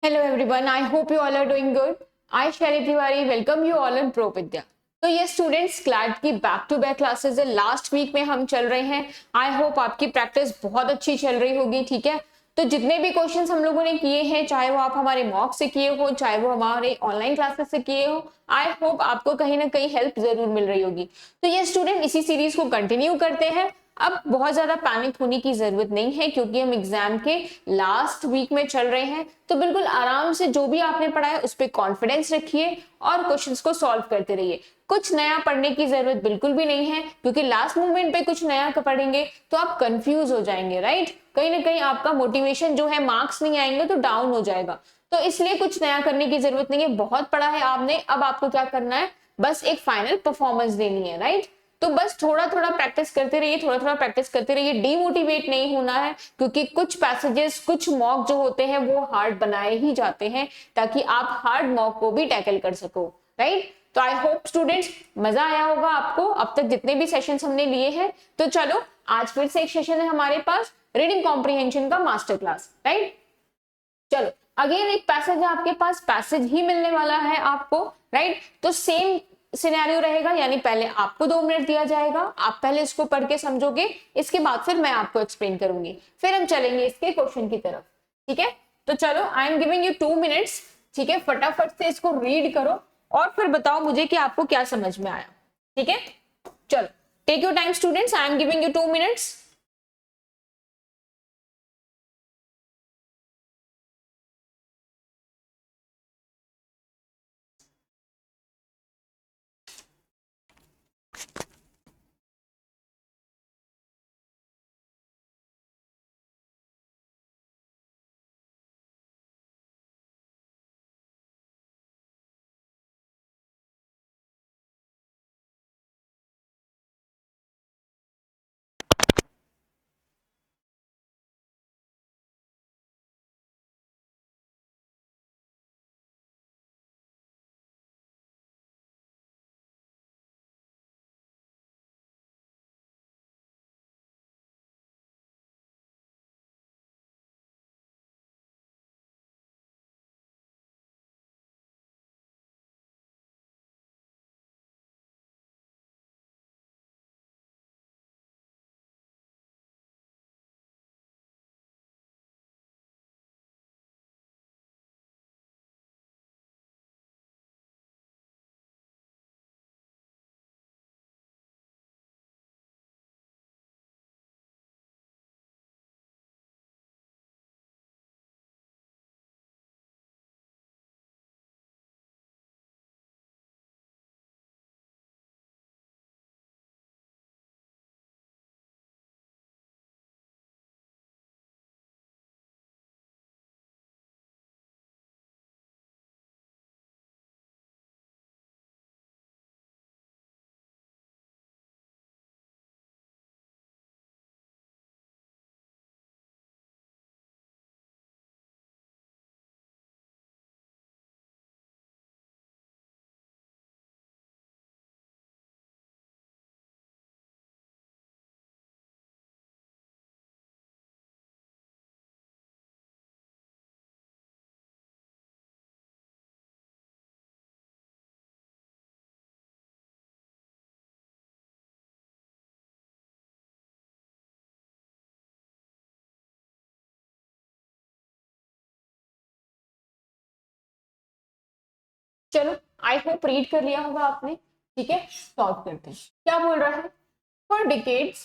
Hello everyone, I hope you all are doing good. I Shaili Tiwari welcome you all in Pro Vidya. तो ये students CLAT की back to back classes है, last week में हम चल रहे हैं। आई होप आपकी प्रैक्टिस बहुत अच्छी चल रही होगी, ठीक है। तो जितने भी क्वेश्चंस हम लोगों ने किए हैं, चाहे वो आप हमारे मॉक से किए हो, चाहे वो हमारे ऑनलाइन क्लासेस से किए हो, आई होप आपको कहीं ना कहीं हेल्प जरूर मिल रही होगी। तो ये स्टूडेंट इसी सीरीज को कंटिन्यू करते हैं। अब बहुत ज्यादा पैनिक होने की जरूरत नहीं है क्योंकि हम एग्जाम के लास्ट वीक में चल रहे हैं। तो बिल्कुल आराम से जो भी आपने पढ़ा है उस पर कॉन्फिडेंस रखिए और क्वेश्चंस को सॉल्व करते रहिए। कुछ नया पढ़ने की जरूरत बिल्कुल भी नहीं है क्योंकि लास्ट मोमेंट पे कुछ नया पढ़ेंगे तो आप कंफ्यूज हो जाएंगे, राइट। कहीं ना कहीं आपका मोटिवेशन जो है, मार्क्स नहीं आएंगे तो डाउन हो जाएगा। तो इसलिए कुछ नया करने की जरूरत नहीं है। बहुत पढ़ा है आपने, अब आपको क्या करना है, बस एक फाइनल परफॉर्मेंस देनी है, राइट। तो बस थोड़ा थोड़ा प्रैक्टिस करते रहिए, थोड़ा थोड़ा प्रैक्टिस करते रहिए। डीमोटिवेट नहीं होना है क्योंकि कुछ पैसेजेस, कुछ मॉक जो होते हैं वो हार्ड बनाए ही जाते हैं ताकि आप हार्ड मॉक को भी टैकल कर सको, राइट। तो आई होप स्टूडेंट्स मजा आया होगा आपको अब तक जितने भी सेशंस हमने लिए हैं। तो चलो आज फिर से एक सेशन है हमारे पास, रीडिंग कॉम्प्रिहेंशन का मास्टर क्लास, राइट। चलो अगेन एक पैसेज है आपके पास, पैसेज ही मिलने वाला है आपको, राइट। तो सेम सिनेरियो रहेगा, यानी पहले आपको 2 मिनट दिया जाएगा, आप पहले इसको पढ़ के समझोगे, इसके बाद फिर मैं आपको एक्सप्लेन करूंगी, फिर हम चलेंगे इसके क्वेश्चन की तरफ, ठीक है। तो चलो I am giving you 2 minutes, ठीक है। फटाफट से इसको रीड करो और फिर बताओ मुझे कि आपको क्या समझ में आया, ठीक है। चलो take your time students, I am giving you 2 minutes. चलो आई होप रीड कर लिया होगा आपने, ठीक है। सॉल्व करते हैं, क्या बोल रहा है। For decades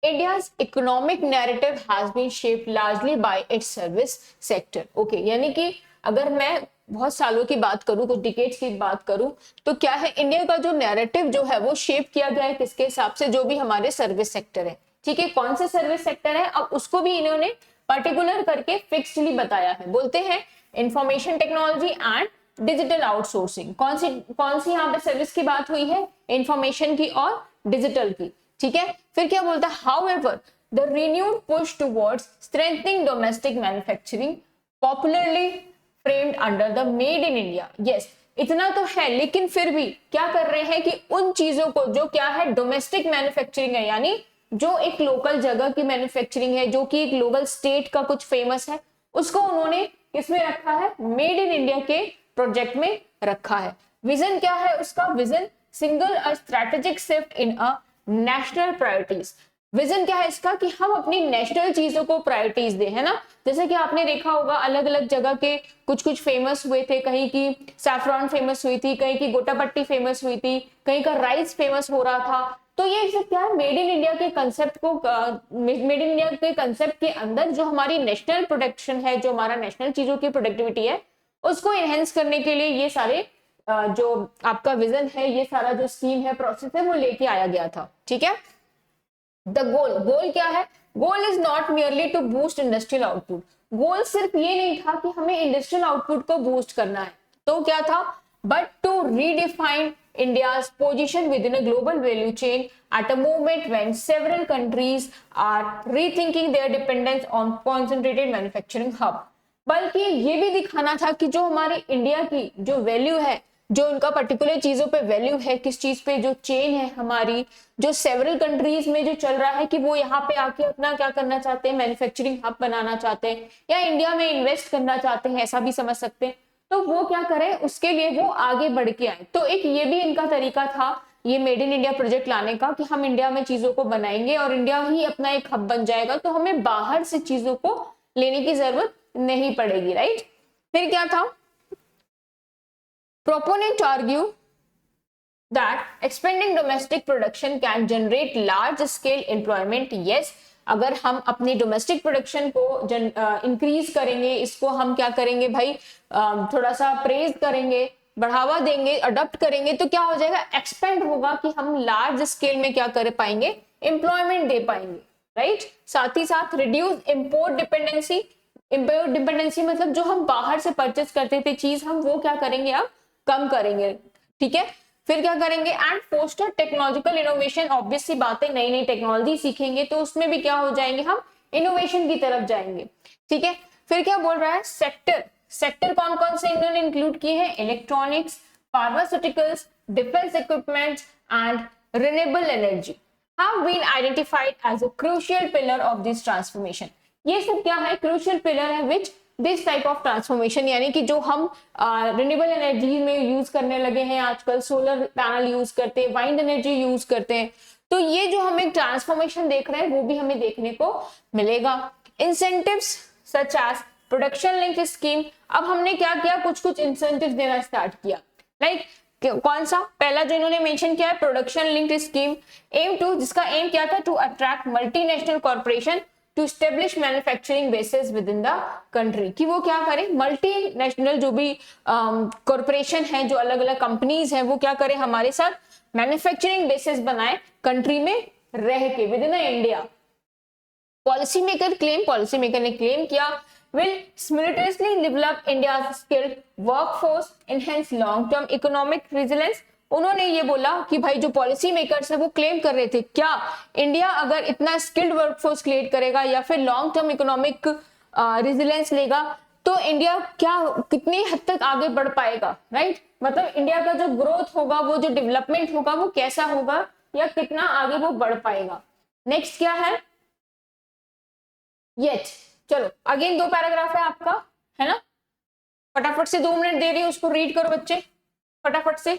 India's economic narrative has been shaped largely by its service sector. Okay, यानी कि अगर मैं बहुत सालों की बात करूं, कुछ डिकेड्स की बात करूं, तो क्या है, इंडिया का जो नैरेटिव जो है वो शेप किया गया है किसके हिसाब से, जो भी हमारे सर्विस सेक्टर है, ठीक है। कौन से सर्विस सेक्टर है, अब उसको भी इन्होंने पर्टिकुलर करके फिक्सडली बताया है। बोलते हैं information technology and digital outsourcing. कौन सी यहाँ पे सर्विस की बात हुई है, इंफॉर्मेशन की और डिजिटल की, ठीक है। फिर क्या बोलता है, however the renewed push towards strengthening domestic manufacturing popularly framed under the made in India. Yes, इतना तो है, लेकिन फिर भी क्या कर रहे हैं कि उन चीजों को जो क्या है, डोमेस्टिक मैन्युफैक्चरिंग है, यानी जो एक लोकल जगह की मैन्युफैक्चरिंग है, जो कि एक लोकल स्टेट का कुछ फेमस है, उसको उन्होंने इसमें रखा है, मेड इन इंडिया के प्रोजेक्ट में रखा है। विजन क्या है उसका? Vision single a strategic shift in a national priorities. Vision क्या है इसका? कि हम अपनी नेशनल चीजों को प्रायोरिटीज दे, है ना। जैसे कि आपने देखा होगा अलग अलग जगह के कुछ कुछ फेमस हुए थे, कहीं की सैफरॉन फेमस हुई थी, कहीं की गोटापट्टी फेमस हुई थी, कहीं का राइस फेमस हो रहा था। तो ये सब क्या है, मेड इन इंडिया के कंसेप्ट को, मेड इन इंडिया के कंसेप्ट के अंदर जो हमारी नेशनल प्रोडक्शन है, जो हमारा नेशनल चीजों की प्रोडक्टिविटी है, उसको एनहेंस करने के लिए ये सारे जो आपका विजन है, ये सारा जो स्कीम है, प्रोसेस है, वो लेके आया गया था। ठीक है। द गोल, गोल क्या है? Goal is not merely to boost industrial output. Goal सिर्फ ये नहीं था कि हमें इंडस्ट्रियल आउटपुट को बूस्ट करना है, तो क्या था? But to redefine India's position within a global value chain at a moment when several countries are rethinking their dependence on concentrated manufacturing hub। बल्कि ये भी दिखाना था कि जो हमारे इंडिया की जो वैल्यू है, जो उनका पर्टिकुलर चीजों पे वैल्यू है, किस चीज पे जो चेन है हमारी, जो सेवरल कंट्रीज में जो चल रहा है कि वो यहाँ पे आके अपना क्या करना चाहते हैं, मैन्युफैक्चरिंग हब बनाना चाहते हैं या इंडिया में इन्वेस्ट करना चाहते हैं, ऐसा भी समझ सकते हैं। तो वो क्या करें, उसके लिए वो आगे बढ़ के आए। तो एक ये भी इनका तरीका था ये मेड इन इंडिया प्रोजेक्ट लाने का, कि हम इंडिया में चीजों को बनाएंगे और इंडिया ही अपना एक हब बन जाएगा, तो हमें बाहर से चीजों को लेने की जरूरत नहीं पड़ेगी, राइट। फिर क्या था? Proponent argue that expanding domestic production can generate large scale employment। yes, अगर हम अपनी डोमेस्टिक प्रोडक्शन को इंक्रीज करेंगे, इसको हम क्या करेंगे भाई, थोड़ा सा प्रेज करेंगे, बढ़ावा देंगे, अडॉप्ट करेंगे, तो क्या हो जाएगा, एक्सपेंड होगा कि हम लार्ज स्केल में क्या कर पाएंगे, एम्प्लॉयमेंट दे पाएंगे, राइट। साथ ही साथ reduce import dependency. Import dependency मतलब जो हम बाहर से परचेस करते थे चीज, हम वो क्या करेंगे, अब कम करेंगे। ठीक है। फिर क्या करेंगे? And foster technological innovation. Obvious सी बात है, नई नई टेक्नोलॉजी सीखेंगे तो उसमें भी क्या हो जाएंगे, हम इनोवेशन की तरफ जाएंगे। ठीक है। फिर क्या बोल रहा है? सेक्टर, सेक्टर कौन कौन से इन्होंने इंक्लूड किए हैं? Electronics, pharmaceuticals, defence equipment and renewable energy have been identified as a crucial pillar of this transformation। ये सब क्या है? क्रूशियल पिलर है which this type of transformation, यानी कि जो हम रिन्यूएबल एनर्जी में यूज करने लगे हैं आजकल, सोलर पैनल यूज करते हैं, वाइंड एनर्जी यूज करते हैं, तो ये जो हम एक ट्रांसफॉर्मेशन देख रहे हैं वो भी हमें देखने को मिलेगा। Incentives such as production link scheme. अब हमने क्या किया, कुछ कुछ इंसेंटिव देना स्टार्ट किया, लाइक कौन सा? पहला जो इन्होंने मेंशन किया है, production linked scheme, aim to, जिसका एम क्या था, to attract multinational corporation to establish manufacturing bases within the country. कि वो क्या करें, मल्टीनेशनल जो भी कॉर्पोरेशन है, जो अलग अलग कंपनीज हैं, वो क्या करें, हमारे साथ मैन्युफैक्चरिंग बेसिस बनाए कंट्री में रह के, with in India. Policy maker claim, policy maker ने क्लेम किया, will simultaneously develop India's skilled workforce, enhance long-term economic resilience। उन्होंने ये बोला कि भाई जो पॉलिसी मेकर्स है वो क्लेम कर रहे थे, क्या इंडिया अगर इतना स्किल्ड वर्कफोर्स क्रिएट करेगा या फिर लॉन्ग टर्म इकोनॉमिक रेजिलियंस लेगा, तो इंडिया क्या कितनी हद तक आगे बढ़ पाएगा, राइट। मतलब इंडिया का जो ग्रोथ होगा, वो जो डेवलपमेंट होगा, वो कैसा होगा या कितना आगे वो बढ़ पाएगा। नेक्स्ट क्या है? येट, चलो अगेन 2 पैराग्राफ है आपका, है ना। फटाफट से 2 मिनट दे रही हूं, उसको रीड करो बच्चे फटाफट से।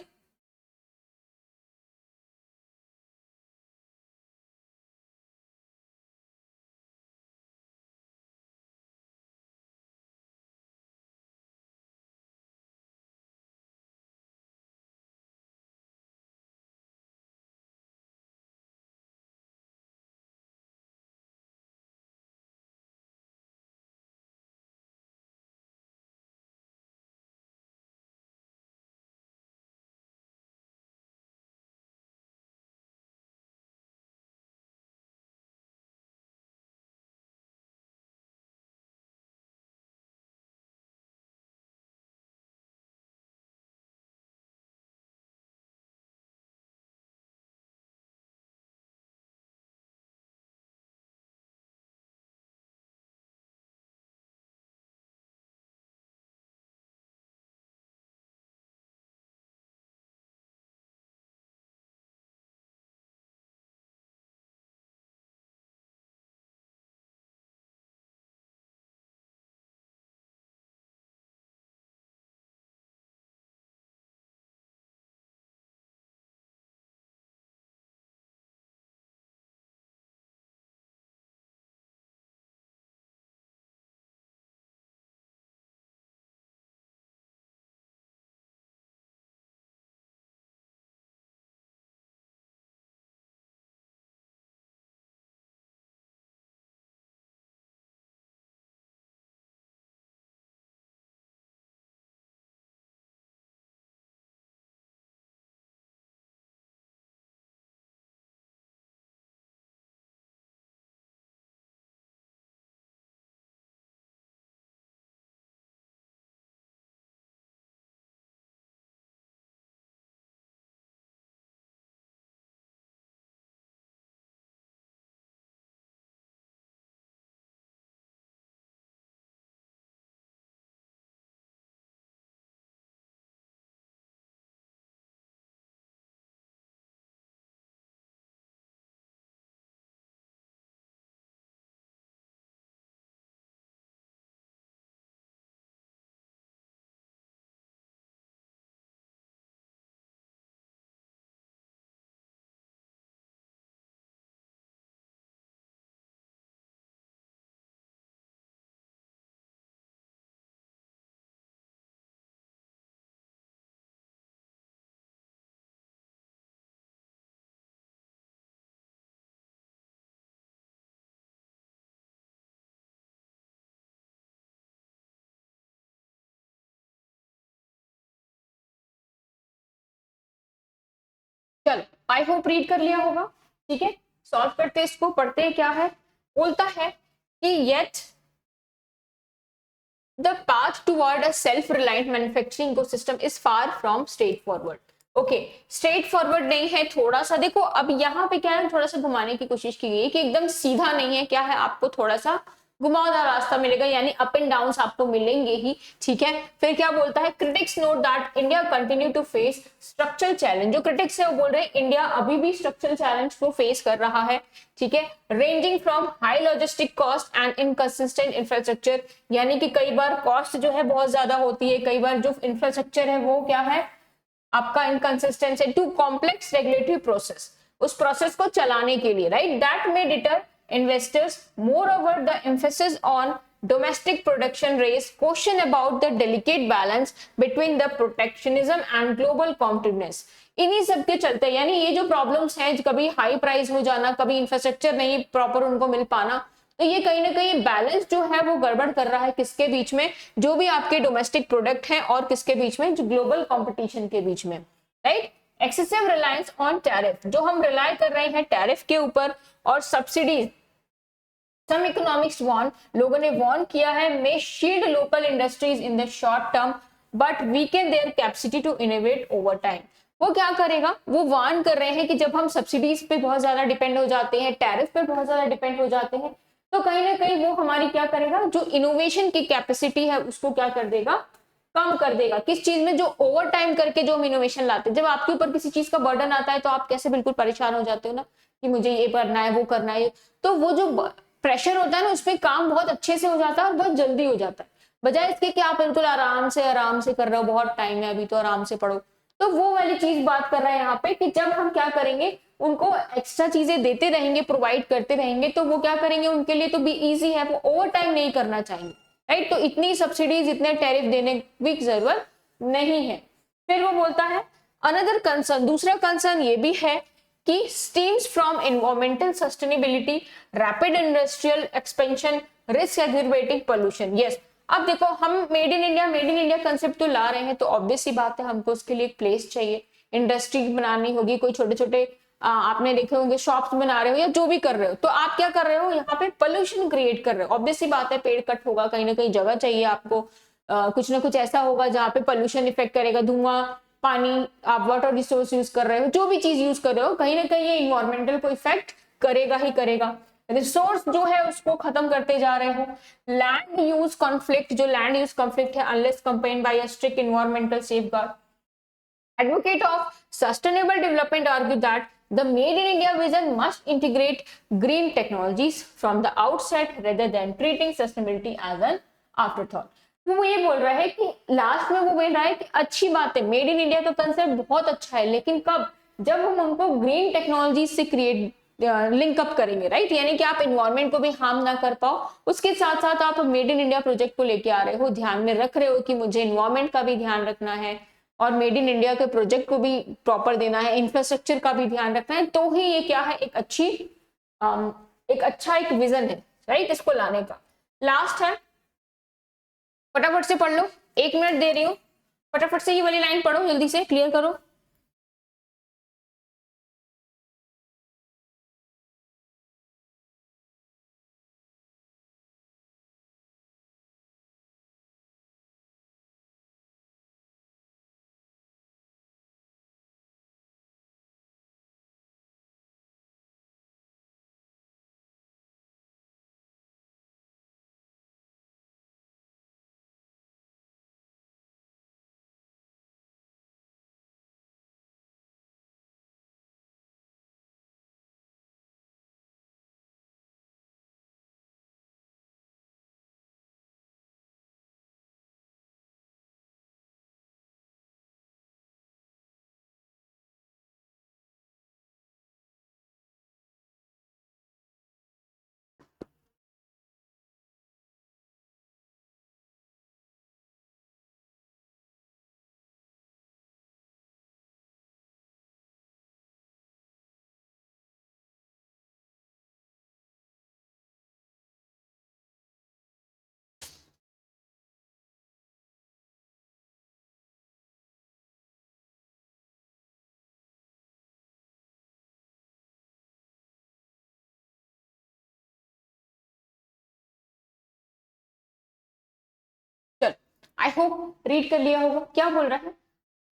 आई होप रीड कर लिया होगा। ठीक है, सॉल्व करते इसको, पढ़ते हैं क्या है। बोलता है कि yet the path toward a self reliant manufacturing ecosystem is far from straight forward. Okay, straight forward नहीं है, थोड़ा सा देखो अब यहाँ पे क्या है, थोड़ा सा घुमाने की कोशिश की गई है कि एकदम सीधा नहीं है, क्या है, आपको थोड़ा सा घुमावदार रास्ता मिलेगा, यानी अप एंड डाउन आपको मिलेंगे ही। ठीक है, फिर क्या बोलता है, critics note that India continue to face structural challenge. जो क्रिटिक्स है वो बोल रहे हैं इंडिया अभी भी स्ट्रक्चरल चैलेंज को फेस कर रहा है। ठीक है, ranging from high logistic cost and inconsistent infrastructure, यानी कि कई बार कॉस्ट जो है बहुत ज्यादा होती है, कई बार जो इंफ्रास्ट्रक्चर है वो क्या है आपका इनकंसिस्टेंट है, टू कॉम्प्लेक्स रेगुलेटरी प्रोसेस, उस प्रोसेस को चलाने के लिए, राइट, दैट में deter investors. Moreover the emphasis on domestic production raise question about the delicate balance between the protectionism and global competitiveness. इन्हीं सब के चलते, यानी ये जो प्रॉब्लम्स हैं, कभी हाई प्राइस हो जाना, कभी इंफ्रास्ट्रक्चर नहीं प्रॉपर उनको मिल पाना, तो ये कहीं ना कहीं बैलेंस जो है वो गड़बड़ कर रहा है किसके बीच में, जो भी आपके डोमेस्टिक प्रोडक्ट हैं और किसके बीच में, जो ग्लोबल कंपटीशन के बीच में, right. Excessive reliance on tariff, जो हम रिलाय कर रहे हैं टैरिफ के ऊपर और सब्सिडीज, सम इकोनॉमिक्स वॉर्न, लोगों ने वॉर्न किया है, may shield local industries in the short term but weaken their capacity to innovate over time. वो क्या करेगा, वो वार्न कर रहे हैं कि जब हम सब्सिडीज पे बहुत ज्यादा डिपेंड हो जाते हैं, टैरिफ पे बहुत ज्यादा डिपेंड हो जाते हैं, तो कहीं ना कहीं वो हमारी क्या करेगा, जो इनोवेशन की कैपेसिटी है उसको क्या कर देगा, कम कर देगा। किस चीज में, जो ओवर टाइम करके जो हम इनोवेशन लाते हैं, जब आपके ऊपर किसी चीज का बर्डन आता है तो आप कैसे बिल्कुल परेशान हो जाते हो ना, कि मुझे ये करना है वो करना है, तो वो जो प्रेशर होता है ना उसमें काम बहुत अच्छे से हो जाता है और बहुत जल्दी हो जाता है, बजाय इसके कि आप बिल्कुल आराम से कर रहे हो, बहुत टाइम है अभी तो आराम से पढ़ो। तो वो वाली चीज बात कर रहा है यहाँ पे कि जब हम क्या करेंगे, उनको एक्स्ट्रा चीजें देते रहेंगे, प्रोवाइड करते रहेंगे, तो वो क्या करेंगे, उनके लिए तो भी इजी है, वो ओवर टाइम नहीं करना चाहेंगे, राइट। तो इतनी सब्सिडीज, इतने टैरिफ देने की जरूरत नहीं है। फिर वो बोलता है अनदर कंसर्न, दूसरा कंसर्न ये भी है कि stems from environmental sustainability, rapid industrial expansion, risk aggravating pollution. Yes, अब देखो हम मेड इन इंडिया कंसेप्ट तो ला रहे हैं, तो ऑब्वियस सी बात है हमको उसके लिए एक प्लेस चाहिए, इंडस्ट्री बनानी होगी, कोई छोटे छोटे आपने देखे होंगे शॉप्स बना रहे हो या जो भी कर रहे हो, तो आप क्या कर रहे हो, यहाँ पे पोल्यूशन क्रिएट कर रहे हो। ऑब्वियस सी बात है, पेड़ कट होगा, कहीं ना कहीं जगह चाहिए आपको, कुछ ना कुछ ऐसा होगा जहाँ पे पोल्यूशन इफेक्ट करेगा, धुआं, पानी, आप वाटर रिसोर्स यूज कर रहे हो, जो भी चीज यूज कर रहे हो, कहीं ना कहीं ये इन्वायरमेंटल को इफेक्ट करेगा ही करेगा। रिसोर्स जो है उसको खत्म करते जा रहे हो। लैंड यूज कॉन्फ्लिक्ट, जो लैंड यूज कॉन्फ्लिक्ट है, unless accompanied by a strict environmental safeguard. Advocate of sustainable development argue that the Made in India vision must integrate green technologies from the outset rather than treating sustainability as an afterthought. वो ये बोल रहा है कि last में वो बोल रहा है कि अच्छी बात है, मेड इन इंडिया का कंसेप्ट बहुत अच्छा है, लेकिन कब, जब हम उनको ग्रीन टेक्नोलॉजी से क्रिएट लिंकअप करेंगे, राइट, यानी कि आप इन्वायरमेंट को भी हार्म ना कर पाओ, उसके साथ साथ आप मेड इन इंडिया प्रोजेक्ट को लेके आ रहे हो, ध्यान में रख रहे हो कि मुझे इन्वायरमेंट का भी ध्यान रखना है और मेड इन इंडिया के प्रोजेक्ट को भी प्रॉपर देना है, इंफ्रास्ट्रक्चर का भी ध्यान रखना है, तो ही ये क्या है, एक अच्छा एक विजन है, राइट, इसको लाने का। लास्ट है, फटाफट से पढ़ लो, 1 मिनट दे रही हूँ, फटाफट से ये वाली लाइन पढ़ो, जल्दी से क्लियर करो। आई होप रीड कर लिया होगा। क्या बोल रहा है,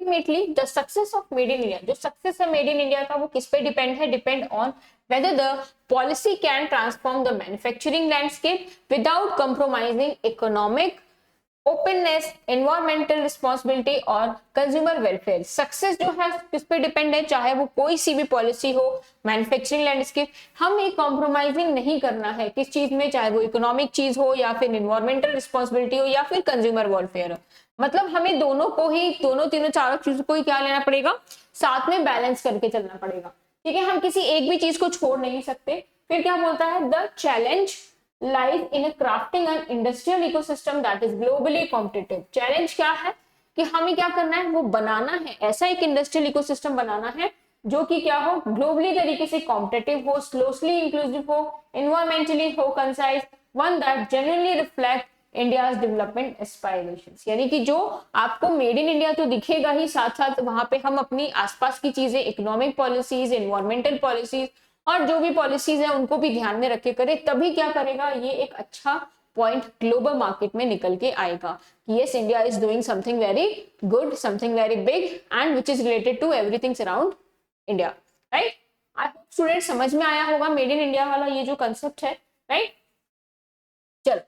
ultimately the success of made in India, जो सक्सेस है मेड इन इंडिया का वो किस पे डिपेंड है, depend on whether the policy can transform the manufacturing landscape without compromising economic openness, environmental responsibility और कंज्यूमर वेलफेयर। सक्सेस जो है किस पे डिपेंड है, चाहे वो कोई सी भी पॉलिसी हो, मैन्युफैक्चरिंग लैंडस्केप, हमें कॉम्प्रोमाइजिंग नहीं करना है किस चीज में, चाहे वो इकोनॉमिक चीज हो या फिर एनवायरमेंटल रिस्पॉन्सिबिलिटी हो या फिर कंज्यूमर वेलफेयर हो। मतलब हमें दोनों को ही, दोनों तीनों चारों चीजों को ही क्या लेना पड़ेगा, साथ में बैलेंस करके चलना पड़ेगा। ठीक है, हम किसी एक भी चीज को छोड़ नहीं सकते। फिर क्या बोलता है, the challenge lies in a crafting an industrial ecosystem that is globally competitive। Challenge क्या है कि हमें क्या करना है, वो बनाना है, ऐसा एक इंडस्ट्रियल इकोसिस्टम बनाना है जो कि क्या हो, ग्लोबली तरीके से कॉम्पिटिटिव हो, सोशली इंक्लूसिव हो, एनवायरमेंटली हो concise, one that genuinely reflect India's development aspirations. यानी कि जो आपको मेड इन इंडिया तो दिखेगा ही, साथ साथ वहां पे हम अपनी आसपास की चीजें, इकोनॉमिक पॉलिसीज, एनवायरमेंटल पॉलिसीज और जो भी पॉलिसीज है उनको भी ध्यान में रखे करे, तभी क्या करेगा, ये एक अच्छा पॉइंट ग्लोबल मार्केट में निकल के आएगा कि yes, India is doing something very good, something very big and which is related to everything around India. Right, I hope student समझ में आया होगा मेड इन इंडिया वाला ये जो कंसेप्ट है। राइट, चलो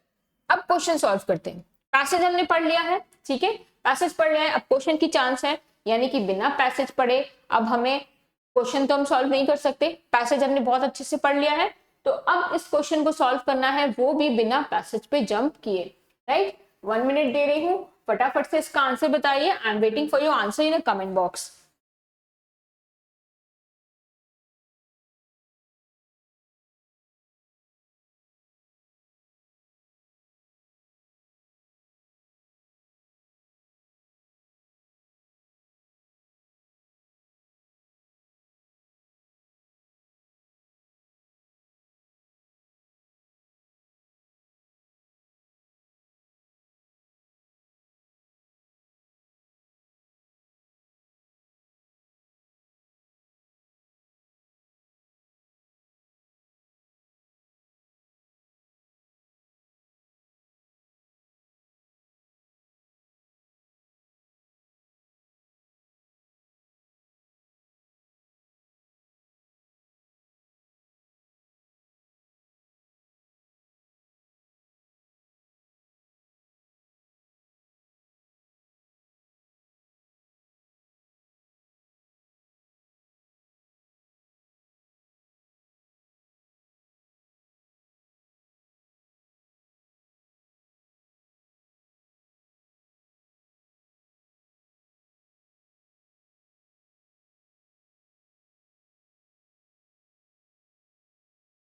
अब क्वेश्चन सॉल्व करते हैं। पैसेज हमने पढ़ लिया है, ठीक है, पैसेज पढ़ लिया है, अब क्वेश्चन की चांस है, यानी कि बिना पैसेज पढ़े अब हमें क्वेश्चन तो हम सॉल्व नहीं कर सकते। पैसेज हमने बहुत अच्छे से पढ़ लिया है, तो अब इस क्वेश्चन को सॉल्व करना है, वो भी बिना पैसेज पे जंप किए। राइट, 1 मिनट दे रही हूँ, फटाफट से इसका आंसर बताइए। I am waiting for your answer in a comment box.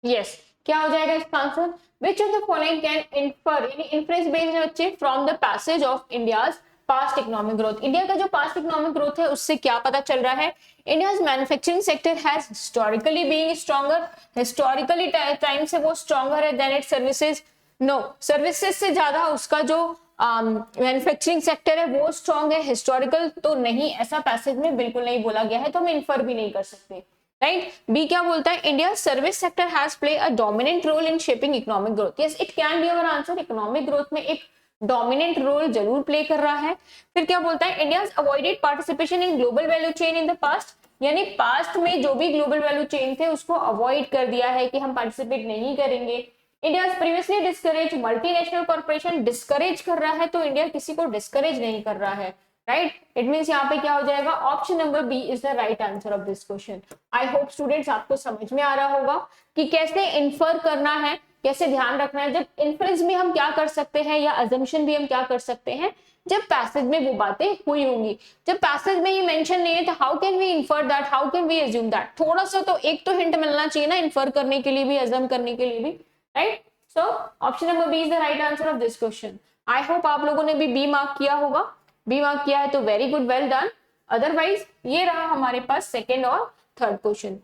Yes, क्या हो जाएगा इसका answer, which of the following can infer, यानी इन्फ्रेंस बेस्ड है बच्चे, from the passage of India's past economic growth. India का जो पास्ट इकोनॉमिक ग्रोथ है उससे क्या पता चल रहा है, India's manufacturing sector has historically being stronger, historically time से वो स्ट्रॉन्गर है than its services. No, services से ज्यादा उसका जो मैन्युफैक्चरिंग सेक्टर है वो स्ट्रॉन्ग है, हिस्टोरिकल तो नहीं, ऐसा पैसेज में बिल्कुल नहीं बोला गया है, तो हम इन्फर भी नहीं कर सकते। राइट, बी क्या बोलता है, India service sector has play a dominant role in shaping economic growth. Yes, it can be our answer, economic growth में एक डोमिनेंट रोल जरूर प्ले कर रहा है। फिर क्या बोलता है, India avoided participation in global value chain in the past, यानी पास्ट में जो भी ग्लोबल वैल्यू चेन थे उसको अवॉइड कर दिया है कि हम पार्टिसिपेट नहीं करेंगे। India previously discourage multinational corporation, discourage कर रहा है, तो इंडिया किसी को डिस्करेज नहीं कर रहा है। राइट, इट मींस यहाँ पे क्या हो जाएगा, option number B is the right answer of this question. I hope students आपको समझ में आ रहा होगा कि कैसे इन्फर करना है, कैसे ध्यान रखना है। जब इन्फ्रेंस भी हम क्या कर सकते हैं या अजम्पशन भी हम क्या कर सकते हैं, जब पैसेज में वो बातें हुई होंगी। जब पैसेज में ये मेंशन नहीं है तो how can we infer that, how can we assume that. थोड़ा सा तो एक तो हिंट मिलना चाहिए ना इन्फर करने के लिए भी, अज्यूम करने के लिए भी। Right, so option number B is the right answer of this question. I hope आप लोगों ने भी बी मार्क किया होगा, बी मार्क किया है तो very good, well done. Otherwise ये रहा हमारे पास सेकेंड और थर्ड क्वेश्चन।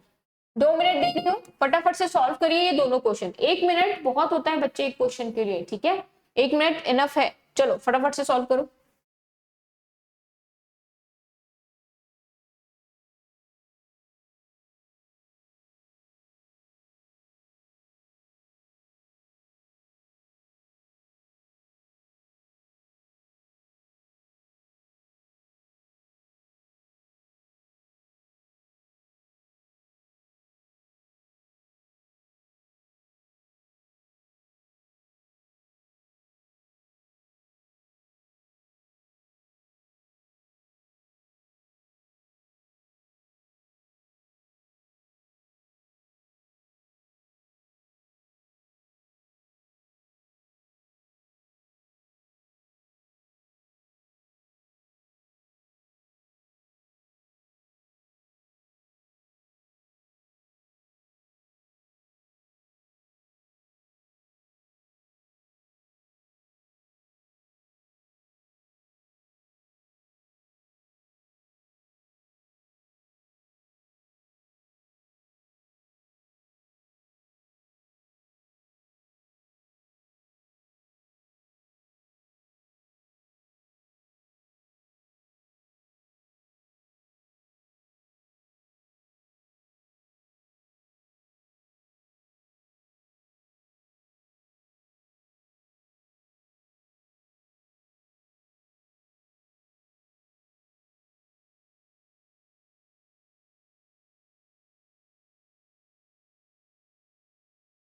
2 मिनट दे रही हूँ, फटाफट से सॉल्व करिए ये दोनों क्वेश्चन। 1 मिनट बहुत होता है बच्चे एक क्वेश्चन के लिए, ठीक है, 1 मिनट इनफ है। चलो फटाफट से सॉल्व करो।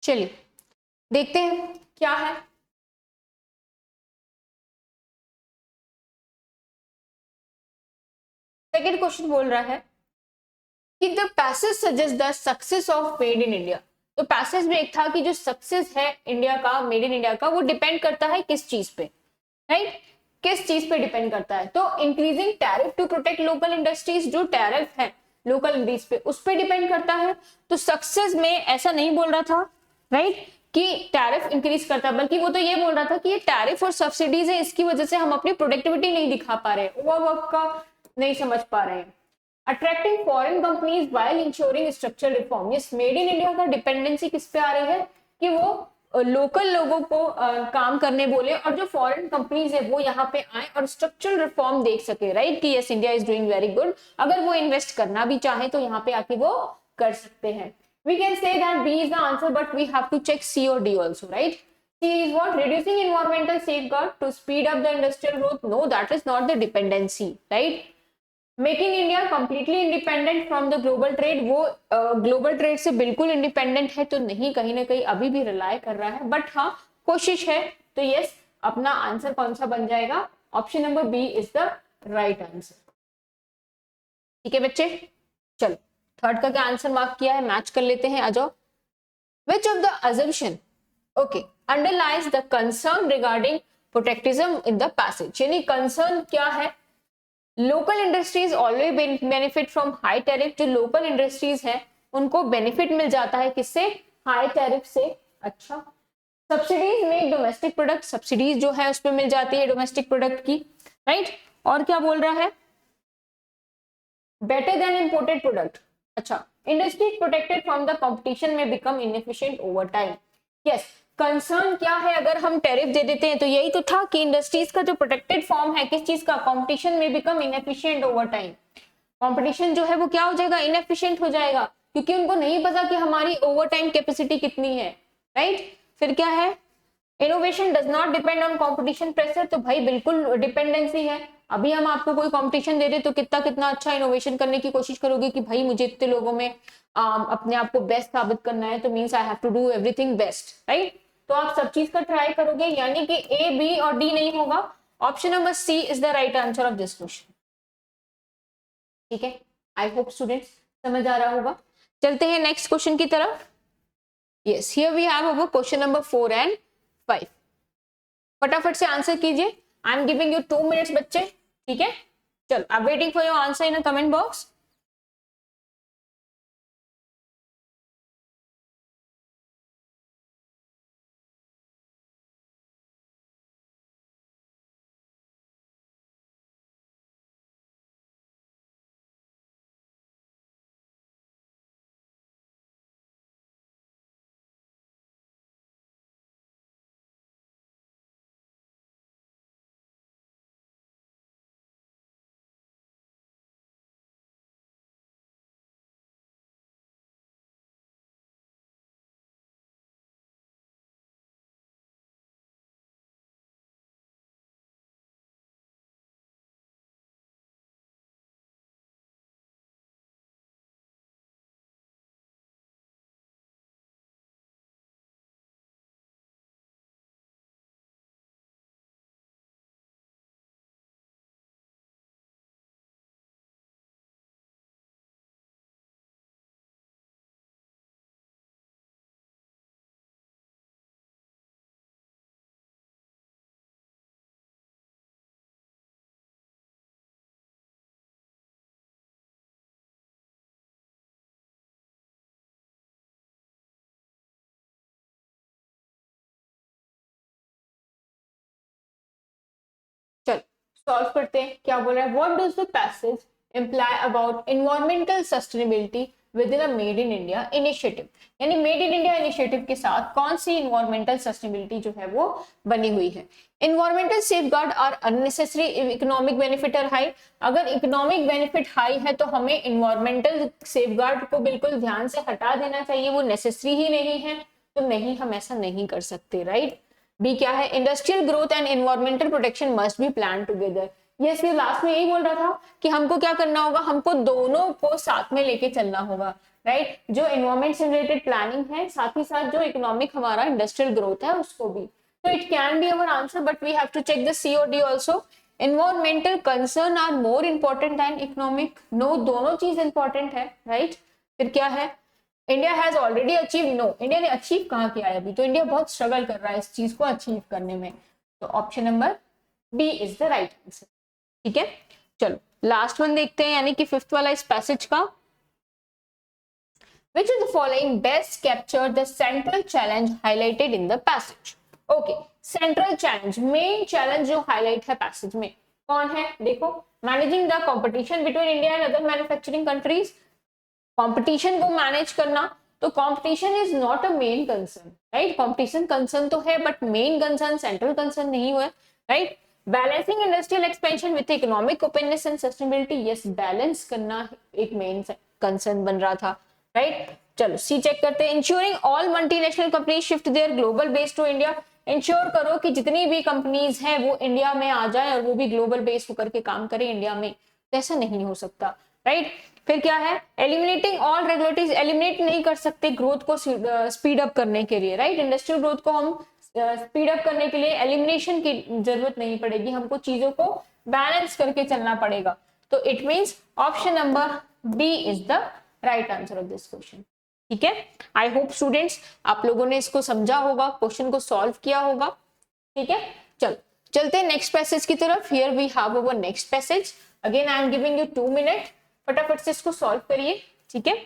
चलिए देखते हैं क्या है। सेकेंड क्वेश्चन बोल रहा है कि the passage suggest the success of made in India. तो पैसेज में एक था कि जो सक्सेस है इंडिया का, मेड इन इंडिया का, वो डिपेंड करता है किस चीज पे, राइट? किस चीज पे डिपेंड करता है? तो increasing tariff to protect local industries, जो टैरिफ है लोकल इंडस्ट्रीज पे उस पे डिपेंड करता है। तो सक्सेस में ऐसा नहीं बोल रहा था, राइट, कि टैरिफ इंक्रीज करता है, बल्कि वो तो ये बोल रहा था कि ये टैरिफ और सब्सिडीज है, इसकी वजह से हम अपनी प्रोडक्टिविटी नहीं दिखा पा रहे, ओवरवर्क का नहीं समझ पा रहे हैं। Attracting foreign companies while ensuring structural reform, ये मेड इन इंडिया का डिपेंडेंसी किस पे आ रही है कि वो लोकल लोगों को काम करने बोले और जो फॉरेन कंपनीज है वो यहाँ पे आए और स्ट्रक्चरल रिफॉर्म देख सके, राइट, कि yes India is doing very good. अगर वो इन्वेस्ट करना भी चाहे तो यहाँ पे आके वो कर सकते हैं। We can say that B is the answer, but we have to check C or D also, right? C is what? Reducing environmental safeguard to speed up the industrial growth. No, that is not the dependency, right? Making India completely independent from the global trade, वो global trade से बिल्कुल independent है तो नहीं, कहीं ना कहीं अभी भी rely कर रहा है, but हाँ कोशिश है। तो yes, अपना आंसर कौन सा बन जाएगा? Option number B is the right answer। ठीक है बच्चे, चलो थर्ड का क्या आंसर मार्क किया है, मैच कर लेते हैं, आ जाओ। Which of the assumption okay underlies the concern regarding protectionism in the passage, यानी कंसर्न क्या है? Local industries always benefit from high tariff, जो लोकल इंडस्ट्रीज है उनको बेनिफिट मिल जाता है किससे? हाई टैरिफ से। अच्छा, सब्सिडीज में डोमेस्टिक प्रोडक्ट, सब्सिडीज जो है उसमें मिल जाती है डोमेस्टिक प्रोडक्ट की, राइट। और क्या बोल रहा है? Better than imported product. अच्छा, industry protected from the competition may become inefficient over time. Yes, concern क्या है? अगर हम टैरिफ दे देते हैं तो यही तो था कि इंडस्ट्रीज का जो प्रोटेक्टेड फॉर्म है किस चीज का? Competition may become inefficient over time. Competition जो है वो क्या हो जाएगा? इनएफिशिएंट हो जाएगा, क्योंकि उनको नहीं पता कि हमारी ओवर टाइम कैपेसिटी कितनी है, राइट। फिर क्या है? Innovation does not depend on competition pressure, तो भाई बिल्कुल डिपेंडेंसी है। अभी हम आपको कोई कंपटीशन दे दे तो कितना कितना अच्छा इनोवेशन करने की कोशिश करोगे कि भाई मुझे इतने लोगों में अपने आप को बेस्ट साबित करना है, तो means I have to do everything best, right. तो आप सब चीज का ट्राई करोगे, यानी कि ए, बी और डी नहीं होगा। Option number C is the right answer of this question. ठीक है, आई होप स्टूडेंट्स समझ आ रहा होगा। चलते हैं नेक्स्ट क्वेश्चन की तरफ। Yes, here we have our question number 4 and 5। फटाफट से आंसर कीजिए। I am giving you 2 minutes बच्चे, ठीक है। चलो, I am waiting for your answer in a comment box. चलो सॉल्व करते हैं। क्या बोल रहा है? What does the passage imply about environmental sustainability within Made in India initiative, यानी मेड इन इंडिया इनिशिएटिव के साथ कौन सी इन्वायरमेंटल सस्टेनेबिलिटी जो है वो बनी हुई है? Environmental safeguard are unnecessary, economic benefit are high. अगर इकोनॉमिक बेनिफिट हाई है तो हमें इन्वायरमेंटल सेफगार्ड को बिल्कुल ध्यान से हटा देना चाहिए, वो नेसेसरी ही नहीं है, तो नहीं, हम ऐसा नहीं कर सकते, राइट। बी क्या है? Industrial growth and environmental protection must be plan together, yes, ये लास्ट में यही बोल रहा था कि हमको क्या करना होगा, हमको दोनों को साथ में लेके चलना होगा, राइट। जो एनवायरमेंट से रिलेटेड प्लानिंग है, साथ ही साथ जो इकोनॉमिक हमारा इंडस्ट्रियल ग्रोथ है उसको भी। तो it can be our answer, but we have to check the C और D also. Environmental concern are more important than economic. No, दोनों चीज इंपॉर्टेंट है, राइट। फिर क्या है, India has already achieve. No, India ने अचीव कहाँ किया है अभी, तो इंडिया बहुत स्ट्रगल कर रहा है इस चीज को अचीव करने में। तो option number B is the right answer. ठीक है, चलो लास्ट वन देखते हैं, यानी कि फिफ्थ वाला इस पैसेज का। Which of the following best capture the central challenge highlighted in the passage? Okay, central challenge, main challenge जो highlight है passage में कौन है, देखो, managing the competition between India and other manufacturing countries। competition को manage करना, तो competition is not a main concern, right। competition concern तो है, but main concern central concern नहीं हुआ, right। Balancing industrial expansion with economic openness and sustainability, yes, balance करना एक main concern बन रहा था, राइट। चलो सी चेक करते हैं। Ensuring all multinational companies shift their global base to India. Ensure करो कि जितनी भी कंपनीज हैं वो इंडिया में आ जाए और वो भी ग्लोबल बेस होकर के काम करें इंडिया में, तो ऐसा नहीं हो सकता, राइट। फिर क्या है, एलिमिनेटिंग ऑल रेगुलेटरीज, एलिमिनेट नहीं कर सकते ग्रोथ को स्पीड अप करने के लिए, राइट। इंडस्ट्रियल ग्रोथ को हम स्पीड अप करने के लिए एलिमिनेशन की जरूरत नहीं पड़ेगी, हमको चीजों को बैलेंस करके चलना पड़ेगा। तो it means option number B is the right answer of this question. ठीक है, आई होप स्टूडेंट्स आप लोगों ने इसको समझा होगा, क्वेश्चन को सॉल्व किया होगा। ठीक है, चलो चलते हैं नेक्स्ट पैसेज की तरफ। Here we have our next passage. Again I am giving you 2 minute, फटाफट से इसको सॉल्व करिए। ठीक है,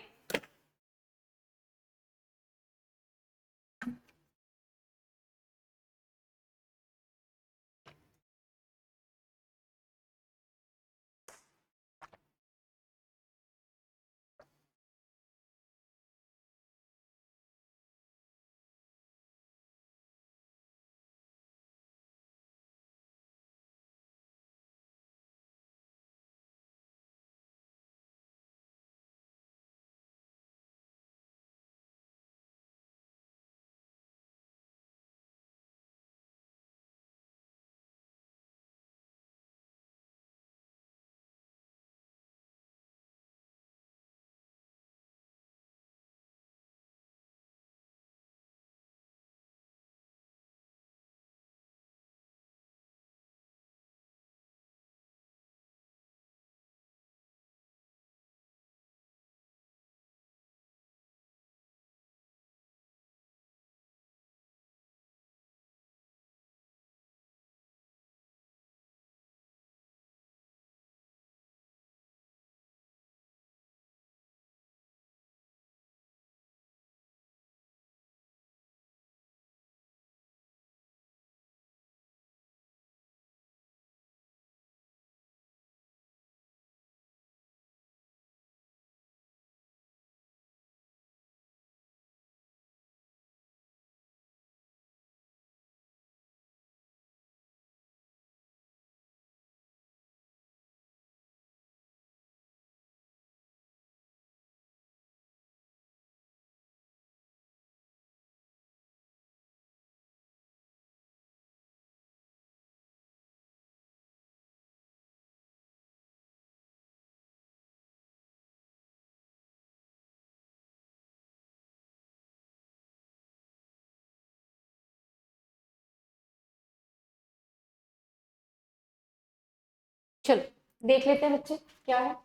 चलो देख लेते हैं बच्चे क्या है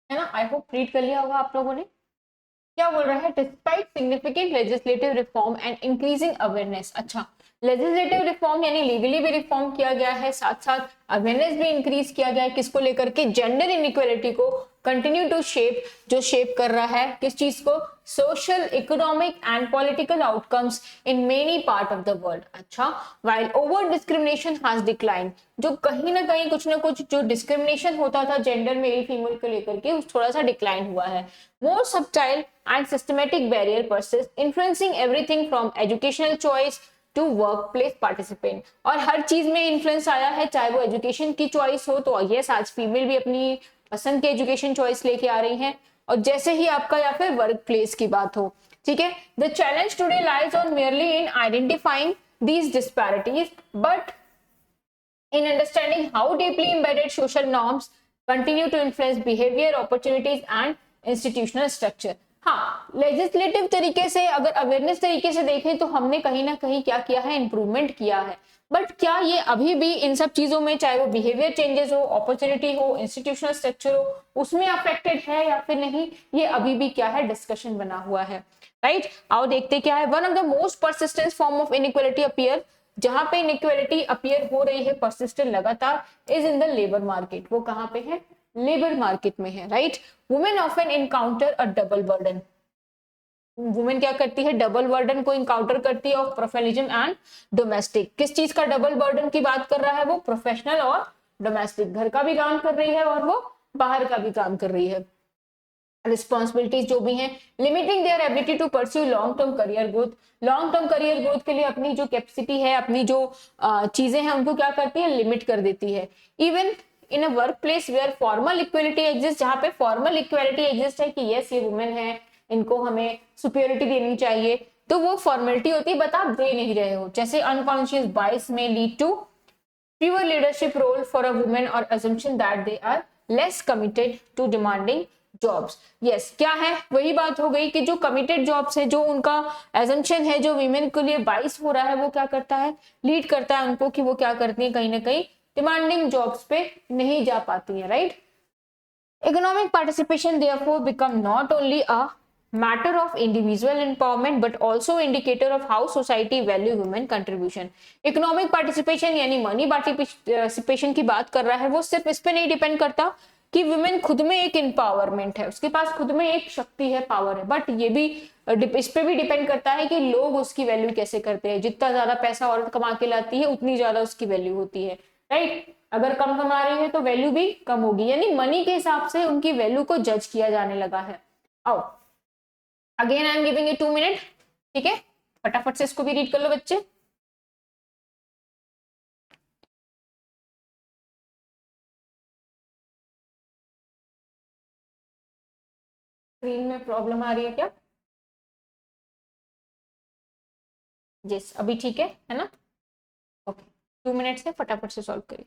ना। आई होप रीड कर लिया होगा आप लोगों ने। क्या बोल रहा है, despite significant legislative reform and increasing awareness. अच्छा, लेजिस्लेटिव रिफॉर्म यानी लीगली भी रिफॉर्म किया गया है, साथ साथ अवेयरनेस भी इंक्रीज किया गया है। किसको लेकर के, जेंडर इनइक्वालिटी को कंटिन्यू टू शेप, जो शेप कर रहा है किस चीज को, social, economic and political outcomes in many part of the world. अच्छा, while over discrimination has decline, जो कहीं ना कहीं कुछ ना कुछ जो डिस्क्रिमिनेशन होता था जेंडर मेल फीमेल को लेकर के, उस थोड़ा सा डिक्लाइन हुआ है। मोर सबटाइल and systematic barrier persists, influencing everything from educational choice to workplace participant। और हर चीज में इन्फ्लुएंस आया है, चाहे वो एजुकेशन की चॉइस हो, तो यस आज फीमेल भी अपनी पसंद की एजुकेशन चॉइस लेके आ रही हैं, और जैसे ही आपका या फिर वर्क प्लेस की बात हो। ठीक है, the challenge today lies on merely in identifying these disparities, but in understanding how deeply embedded social norms continue to influence behavior, opportunities and institutional structure. हाँ, लेजिस्लेटिव तरीके से अगर अवेयरनेस तरीके से देखें तो हमने कहीं ना कहीं क्या किया है, इंप्रूवमेंट किया है, बट क्या ये अभी भी इन सब चीजों में, चाहे वो बिहेवियर चेंजेस हो, अपॉर्चुनिटी हो, इंस्टीट्यूशनल स्ट्रक्चर हो, उसमें अफेक्टेड है या फिर नहीं, ये अभी भी क्या है, डिस्कशन बना हुआ है, राइट। आओ देखते क्या है। One of the most persistent form of inequality appear, जहां पे इनइक्वालिटी अपीयर हो रही है परसिस्टेंट लगातार, is in the labour market. वो कहां पे है, लेबर मार्केट में है, राइट। वुमेन ऑफन इनकाउंटर अ डबल बर्डन, वुमेन क्या करती है, डबल बर्डन को इंकाउंटर करती है ऑफ प्रोफेशनलिज्म एंड डोमेस्टिक। किस चीज का डबल बर्डन की बात कर रहा है वो, प्रोफेशनल और डोमेस्टिक, घर का भी काम कर रही है और वो बाहर का भी काम कर रही है। रिस्पॉन्सिबिलिटीज जो भी हैं, limiting their ability to pursue long term career growth, long term career growth के लिए अपनी जो कैपेसिटी है, अपनी जो चीजें हैं उनको क्या करती है, लिमिट कर देती है। Even in a workplace where formal equality exist, जहां पे फॉर्मल इक्वलिटी एग्जिस्ट है कि यस ये वुमेन है, इनको हमें सुपीरियरिटी देनी चाहिए, तो वो फॉर्मेलिटी होती है, बट आप दे नहीं रहे हो। जैसे अनकॉन्शियस बायस में lead to fewer leadership role for a woman or assumption that they are less committed to demanding jobs. yes, क्या है, वही बात हो गई कि जो कमिटेड जॉब्स है, जो उनका एजम्पशन है, जो वीमेन के लिए बाइस हो रहा है, वो क्या करता है, लीड करता है उनको कि वो क्या करती है, कहीं ना कहीं डिमांडिंग जॉब्स पे नहीं जा पाती है, right. Economic participation therefore become not only a matter of individual empowerment but also indicator of how society value women contribution. Economic participation यानी मनी पार्टिसिपेशन की बात कर रहा है, वो सिर्फ इस पे नहीं डिपेंड करता कि वुमेन खुद में एक एम्पावरमेंट है, उसके पास खुद में एक शक्ति है, पावर है, बट ये भी इस पे भी डिपेंड करता है कि लोग उसकी वैल्यू कैसे करते हैं। जितना ज्यादा पैसा औरत कमा के लाती है उतनी ज्यादा उसकी वैल्यू होती है, राइट। अगर कम कमा रही है तो वैल्यू भी कम होगी, यानी मनी के हिसाब से उनकी वैल्यू को जज किया जाने लगा है। आओ again I am giving you 2 minute, ठीक है, फटाफट से इसको भी रीड कर लो बच्चे। स्क्रीन में प्रॉब्लम आ रही है क्या? यस, अभी ठीक है ना? ओके, 2 मिनट से फटाफट से सॉल्व करिए।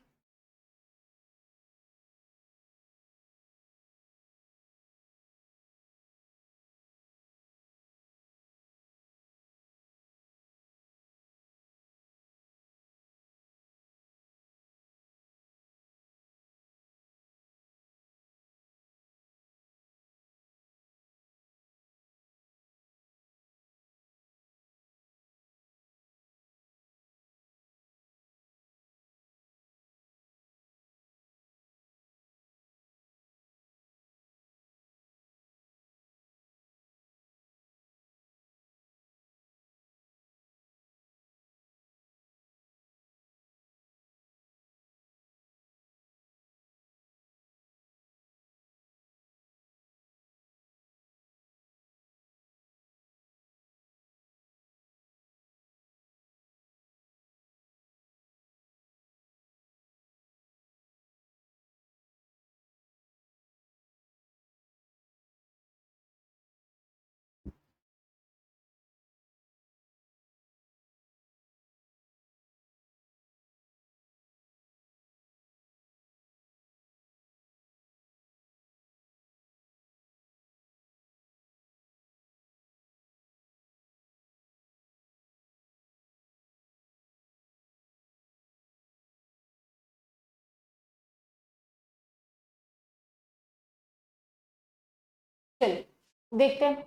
चलिए देखते हैं।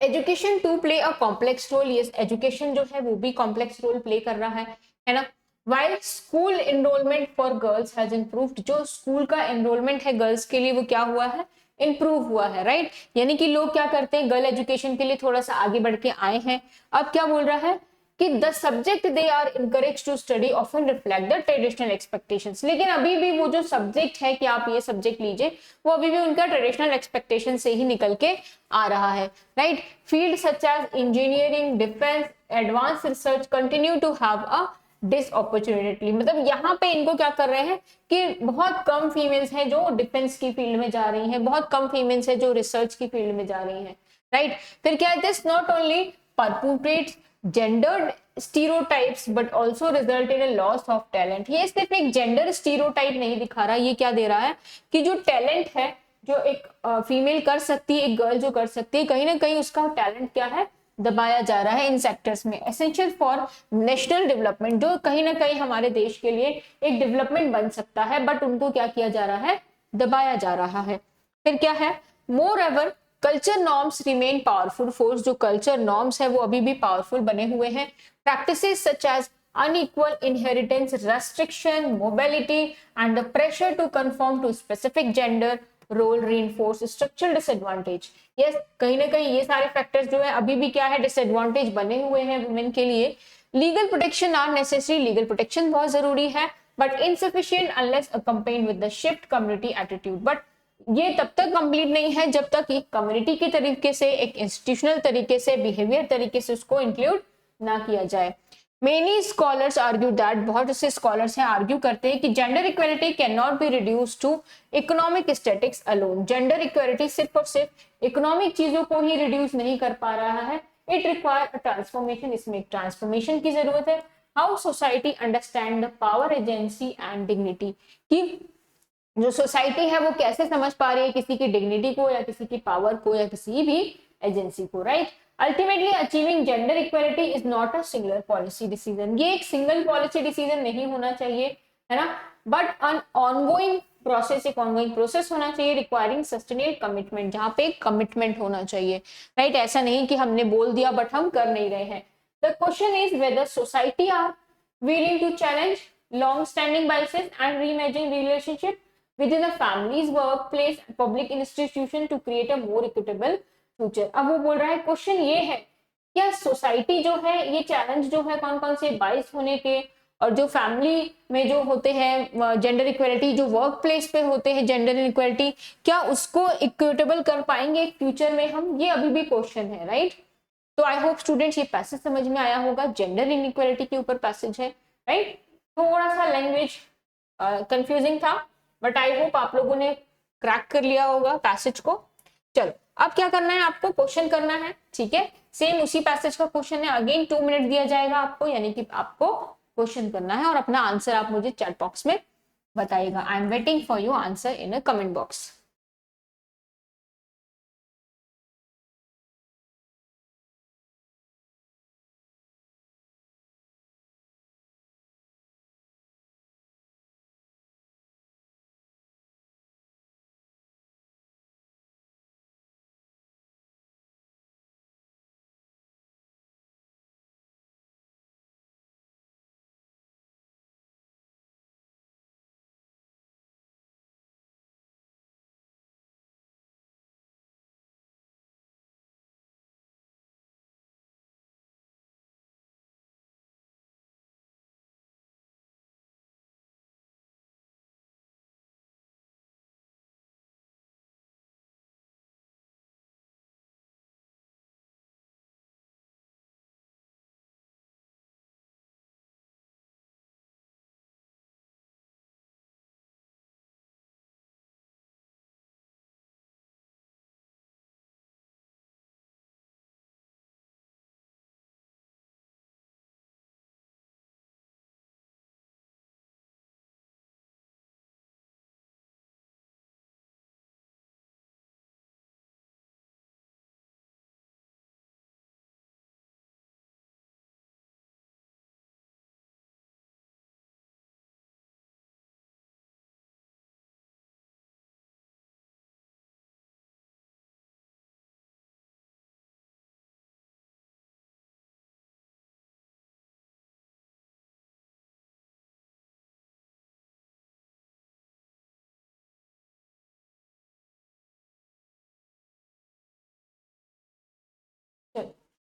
Education to play a complex role, yes education जो है वो भी कॉम्प्लेक्स रोल प्ले कर रहा है ना। While school enrolment for girls has improved, जो स्कूल का एनरोलमेंट है गर्ल्स के लिए वो क्या हुआ है, इंप्रूव हुआ है, राइट। यानी कि लोग क्या करते हैं, गर्ल एजुकेशन के लिए थोड़ा सा आगे बढ़ के आए हैं। अब क्या बोल रहा है कि the subject they are encourage to study often reflect the traditional expectations, लेकिन अभी भी वो जो सब्जेक्ट है कि आप ये सब्जेक्ट लीजिए, वो अभी भी उनका ट्रेडिशनल एक्सपेक्टेशन से ही निकल के आ रहा है, right. Field such as engineering, defence, advance research continue to have a dis opportunity, मतलब यहाँ पे इनको क्या कर रहे हैं कि बहुत कम फीमेल्स हैं जो डिफेंस की फील्ड में जा रही हैं, बहुत कम फीमेल्स हैं जो रिसर्च की फील्ड में जा रही हैं, राइट। फिर क्या है, this not only perpetuates gendered stereotypes but also result in a loss of talent. ये सिर्फ एक जेंडर स्टीरियोटाइप नहीं दिखा रहा, ये क्या दे रहा है कि जो टैलेंट है जो एक फीमेल कर सकती है, एक गर्ल जो कर सकती है, कहीं ना कहीं उसका टैलेंट क्या है, दबाया जा रहा है इन सेक्टर्स में। एसेंशियल फॉर नेशनल डेवलपमेंट, जो कहीं ना कहीं हमारे देश के लिए एक डेवलपमेंट बन सकता है, बट उनको क्या किया जा रहा है, दबाया जा रहा है। फिर क्या है, moreover culture norms remain powerful force, जो कल्चर नॉर्म्स है वो अभी भी पावरफुल बने हुए हैं। Practices such as unequal inheritance, restriction, mobility, and the pressure to conform to specific gender role reinforce structural disadvantage. Yes, कहीं ना कहीं ये सारे फैक्टर्स जो है अभी भी क्या है, डिसएडवांटेज बने हुए हैं वुमेन के लिए। Legal protection are necessary, legal protection बहुत जरूरी है, but insufficient unless accompanied with the shift community attitude. But ये तब तक कंप्लीट नहीं है जब तक एक कम्युनिटी के तरीके से, एक इंस्टीट्यूशनल तरीके से, बिहेवियर तरीके से उसको इंक्लूड ना किया जाए। Many scholars argue that, बहुत से स्कॉलर्स हैं आर्ग्यू करते हैं कि gender equality can not be reduce to economic statics alone. Gender equality सिर्फ और सिर्फ इकोनॉमिक चीजों को ही रिड्यूस नहीं कर पा रहा है, इट रिक्वायर अ ट्रांसफॉर्मेशन, इसमें एक ट्रांसफॉर्मेशन की जरूरत है। How society understand the power, agency and dignity, कि जो सोसाइटी है वो कैसे समझ पा रही है किसी की डिग्निटी को या किसी की पावर को या किसी भी एजेंसी को, right. Ultimately achieving gender equality is not a singular policy decision, ये एक सिंगल पॉलिसी डिसीजन नहीं होना चाहिए, है ना, बट अन ऑनगोइंग प्रोसेस, एक ऑनगोइंग प्रोसेस होना चाहिए, रिक्वायरिंग सस्टेनेबल कमिटमेंट, जहां पे कमिटमेंट होना चाहिए, राइट। ऐसा नहीं कि हमने बोल दिया बट हम कर नहीं रहे हैं। The question is whether society are willing to challenge long-standing biases and reimagine relationship within the families, workplace, public institution to create a more equitable future। अब वो बोल रहा है, क्वेश्चन ये है क्या सोसाइटी जो है ये चैलेंज जो है कौन कौन से बाइस होने के, और जो फैमिली में जो होते हैं जेंडर इक्वलिटी, जो वर्क प्लेस पे होते हैं जेंडर इक्वलिटी, क्या उसको इक्विटेबल कर पाएंगे फ्यूचर में हम, ये अभी भी क्वेश्चन है, राइट। तो आई होप स्टूडेंट्स ये पैसेज समझ में आया होगा, जेंडर इनइक्वालिटी के ऊपर पैसेज है, राइट। थोड़ा सा लैंग्वेज कंफ्यूजिंग था, बट आई होप आप लोगों ने क्रैक कर लिया होगा पैसेज को। चलो अब क्या करना है, आपको क्वेश्चन करना है, ठीक है। सेम उसी पैसेज का क्वेश्चन है, अगेन 2 मिनट दिया जाएगा आपको, यानी कि आपको क्वेश्चन करना है और अपना आंसर आप मुझे चैट बॉक्स में बताइएगा। I am waiting for your answer in a comment box.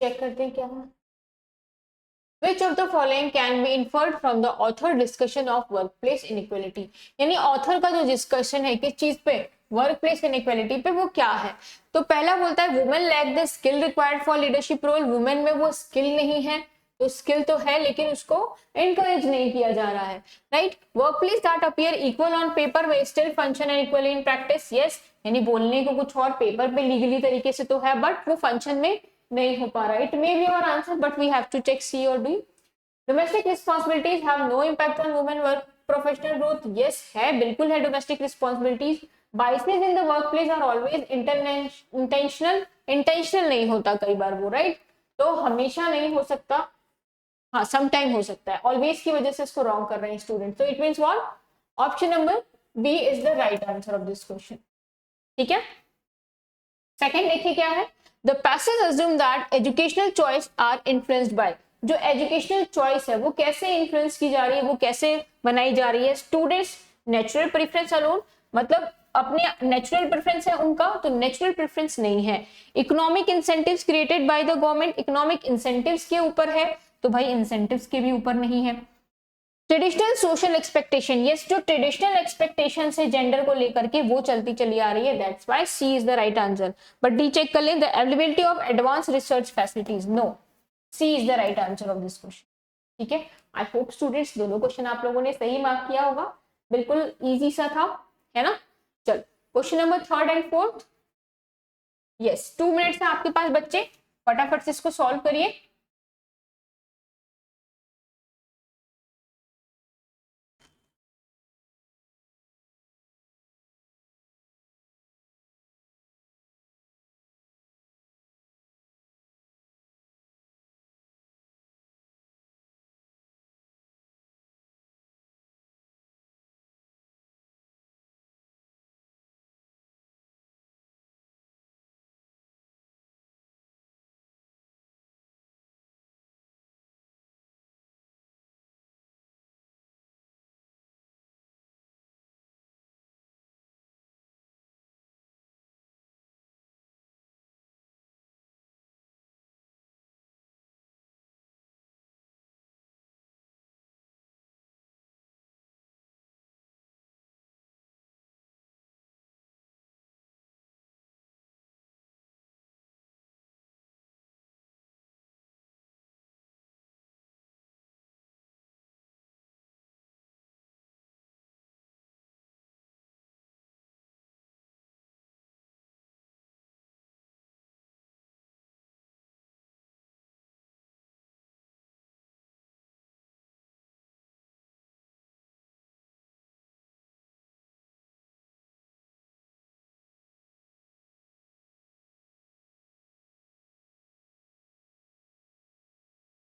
Check करते हैं क्या है। Which of the following can be inferred from the author discussion of workplace inequality? यानी ऑथर का जो डिस्कशन है किस चीज पे, वर्क प्लेस इनइक्वालिटी पे, वो क्या है। तो पहला बोलता है women lack the skill required for leadership role, women में वो स्किल नहीं है, तो स्किल तो है लेकिन उसको एनकरेज नहीं किया जा रहा है, right. Work place that appear equal on paper way still function equally in practice, yes, यानी बोलने को कुछ और, पेपर पे लीगली तरीके से तो है बट वो फंक्शन में नहीं हो पा रहा है। It may be your answer but we have to check C और D. Domestic responsibilities have no impact on women work professional growth. Yes है, बिल्कुल है। Domestic responsibilities biases in the work place are always intentional नहीं होता कई बार वो, right? तो हमेशा नहीं हो सकता, हाँ सम टाइम हो सकता है। ऑलवेज की वजह से इसको रॉन्ग कर रहे हैं स्टूडेंट। तो it means what? Option number B is the right answer of this question. ठीक है, सेकंड देखिए क्या है। The passage assume that educational choice are influenced by. जो एजुकेशनल चॉइस है वो कैसे इन्फ्लुएंस की जा रही है, वो कैसे बनाई जा रही है? स्टूडेंट्स नेचुरल प्रेफरेंस अलोन, मतलब अपने नेचुरल प्रेफरेंस है उनका, तो नेचुरल प्रेफरेंस नहीं है। Economic incentives created by the government, economic incentives के ऊपर है, तो भाई इंसेंटिव्स के भी ऊपर नहीं है। ट्रेडिशनल सोशल एक्सपेक्टेशन, यस जो ट्रेडिशनल एक्सपेक्टेशन है जेंडर को लेकर के वो चलती चली आ रही है, that's why C is the right answer. But D check कर लें, the availability of advance research facilities, no, C is the right answer of this question. ठीक है, आई होप स्टूडेंट्स दोनों क्वेश्चन आप लोगों ने सही मार्क किया होगा, बिल्कुल इजी सा था, है ना? चल question number third and fourth, yes 2 minutes है आपके पास बच्चे, फटाफट से इसको सॉल्व करिए।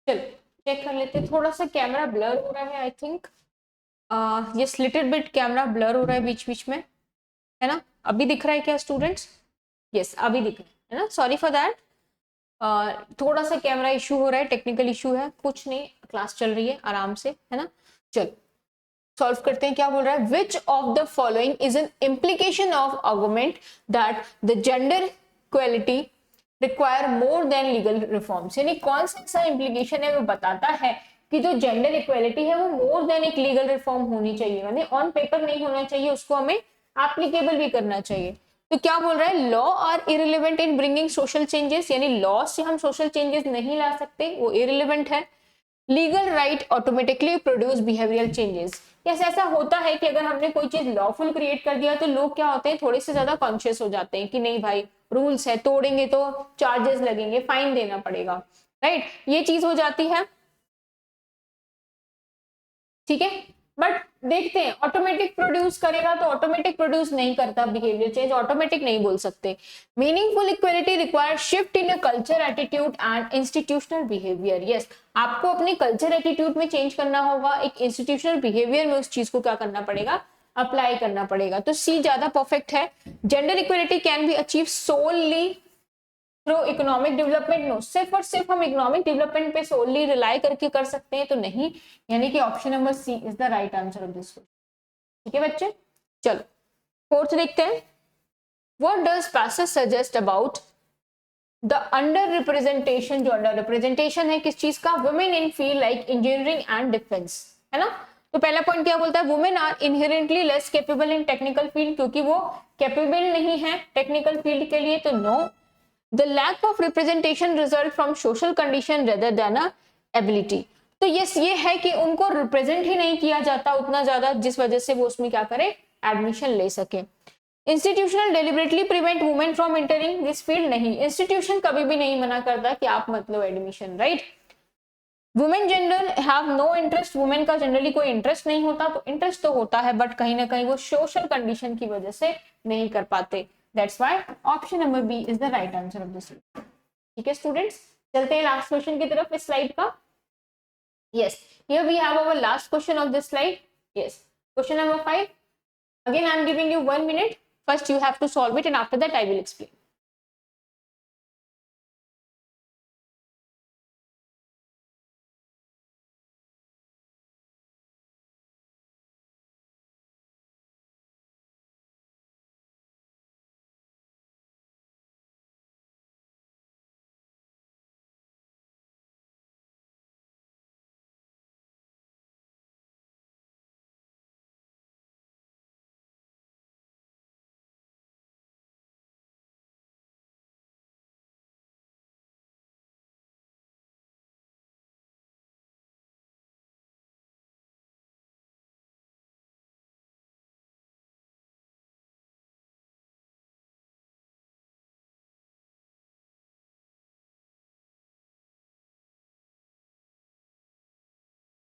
चलो चेक कर लेते हैं, थोड़ा सा कैमरा ब्लर हो रहा है आई थिंक, ये लिटिल बिट कैमरा ब्लर हो रहा है बीच बीच में, है ना? अभी दिख रहा है क्या स्टूडेंट्स? यस अभी दिख रहा है ना, सॉरी फॉर दैट। थोड़ा सा कैमरा इशू हो रहा है, टेक्निकल इशू है, कुछ नहीं, क्लास चल रही है आराम से, है ना? चलो सॉल्व करते हैं। क्या बोल रहा है? विच of the following is an implication of argument that the gender equality require more than legal reforms, यानी कौन सा ऐसा इम्प्लीकेशन है वो बताता है कि जो जेंडर इक्वालिटी है वो मोर देन एक लीगल रिफॉर्म होनी चाहिए, यानी ऑन पेपर नहीं होना चाहिए, उसको हमें एप्लीकेबल भी करना चाहिए। तो क्या बोल रहा है? Law are irrelevant in bringing social changes, यानी लॉ से हम सोशल चेंजेस नहीं ला सकते, वो इररिलेवेंट है। Legal right automatically produce behavioural changes, yes ऐसा होता है कि अगर हमने कोई चीज लॉफुल क्रिएट कर दिया तो लोग क्या होते हैं, थोड़े से ज्यादा कॉन्शियस हो जाते हैं कि नहीं भाई रूल्स है, तोड़ेंगे तो चार्जेस लगेंगे, फाइन देना पड़ेगा, राइट? ये चीज हो जाती है, ठीक है। बट देखते हैं ऑटोमेटिक प्रोड्यूस करेगा तो ऑटोमेटिक प्रोड्यूस नहीं करता बिहेवियर चेंज, ऑटोमेटिक नहीं बोल सकते। Meaningful equality require shift in culture attitude and institutional behaviour, yes आपको अपने कल्चर एटीट्यूड में चेंज करना होगा, एक इंस्टीट्यूशनल बिहेवियर में उस चीज को क्या करना पड़ेगा, अप्लाई करना पड़ेगा। तो सी ज्यादा परफेक्ट है। Gender equality can be achieve solely through economic development, no सिर्फ और सिर्फ हम इकोनॉमिक डेवलपमेंट पे सोलली रिलाई करके कर सकते हैं तो नहीं, यानी कि option number C is the right answer of this question. ठीक है बच्चे, चलो फोर्थ देखते हैं। What does passage suggest about the underrepresentation, जो अंडर रिप्रेजेंटेशन है किस चीज का, women in field like engineering and defence, है ना? तो पहला पॉइंट क्या बोलता है? Women are inherently less capable in technical field, क्योंकि वो कैपेबल नहीं है टेक्निकल फील्ड के लिए, तो no. The lack of representation result from social condition rather than a ability, तो यस ये है कि उनको रिप्रेजेंट ही नहीं किया जाता उतना ज्यादा जिस वजह से वो उसमें क्या करे, एडमिशन ले सके। Institutional deliberately prevent women from entering this field, नहीं, इंस्टीट्यूशन कभी भी नहीं मना करता कि आप मत लो admission, right. Women general have no interest, women का जनरली कोई इंटरेस्ट नहीं होता, तो इंटरेस्ट तो होता है बट कहीं ना कहीं वो सोशल कंडीशन की वजह से नहीं कर पाते, that's why option number B is the right answer of this. ठीक है स्टूडेंट्स, चलते हैं लास्ट क्वेश्चन की तरफ इस स्लाइड का। Yes, here we have our last question of this slide. Yes, question number 5, again I am giving you 1 minute, first you have to solve it and after that I will explain.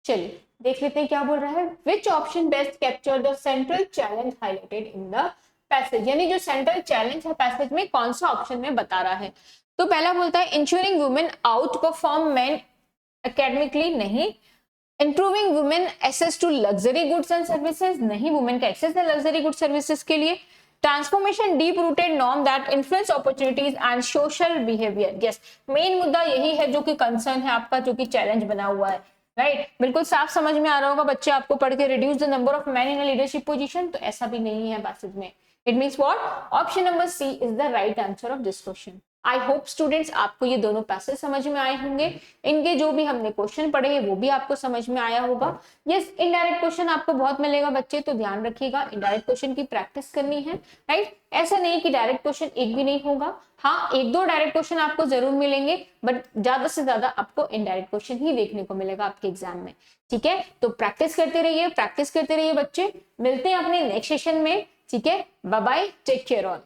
चलिए देख लेते हैं क्या बोल रहा है। Which option best capture the central challenge highlighted in the passage, यानी जो सेंट्रल चैलेंज है पैसेज में कौन सा ऑप्शन में बता रहा है। तो पहला बोलता है ensuring women out perform man academically, नहीं। Improving women access to luxury goods and services, नहीं, वुमेन का एक्सेस है लग्जरी गुड सर्विसेज के लिए। Transformation deep rooted norm that influence opportunities and social behaviour, yes, main मुद्दा यही है जो कि कंसर्न है आपका, जो कि चैलेंज बना हुआ है, राइट। बिल्कुल साफ समझ में आ रहा होगा बच्चे आपको पढ़ के, reduce the number of man in a leadership position, तो ऐसा भी नहीं है पैसेज में। It means what, option number C is the right answer of this question. I hope students आपको ये दोनों पैसेज समझ में आए होंगे, इनके जो भी हमने क्वेश्चन पढ़े हैं वो भी आपको समझ में आया होगा। यस, इनडायरेक्ट क्वेश्चन आपको बहुत मिलेगा बच्चे, तो ध्यान रखिएगा इनडायरेक्ट क्वेश्चन की प्रैक्टिस करनी है, राइट। ऐसा नहीं कि डायरेक्ट क्वेश्चन एक भी नहीं होगा, हाँ 1-2 डायरेक्ट क्वेश्चन आपको जरूर मिलेंगे, बट ज्यादा से ज्यादा आपको इनडायरेक्ट क्वेश्चन ही देखने को मिलेगा आपके एग्जाम में, ठीक है। तो प्रैक्टिस करते रहिए, प्रैक्टिस करते रहिए बच्चे, मिलते हैं अपने नेक्स्ट सेशन में, ठीक है। Bye bye, take care all.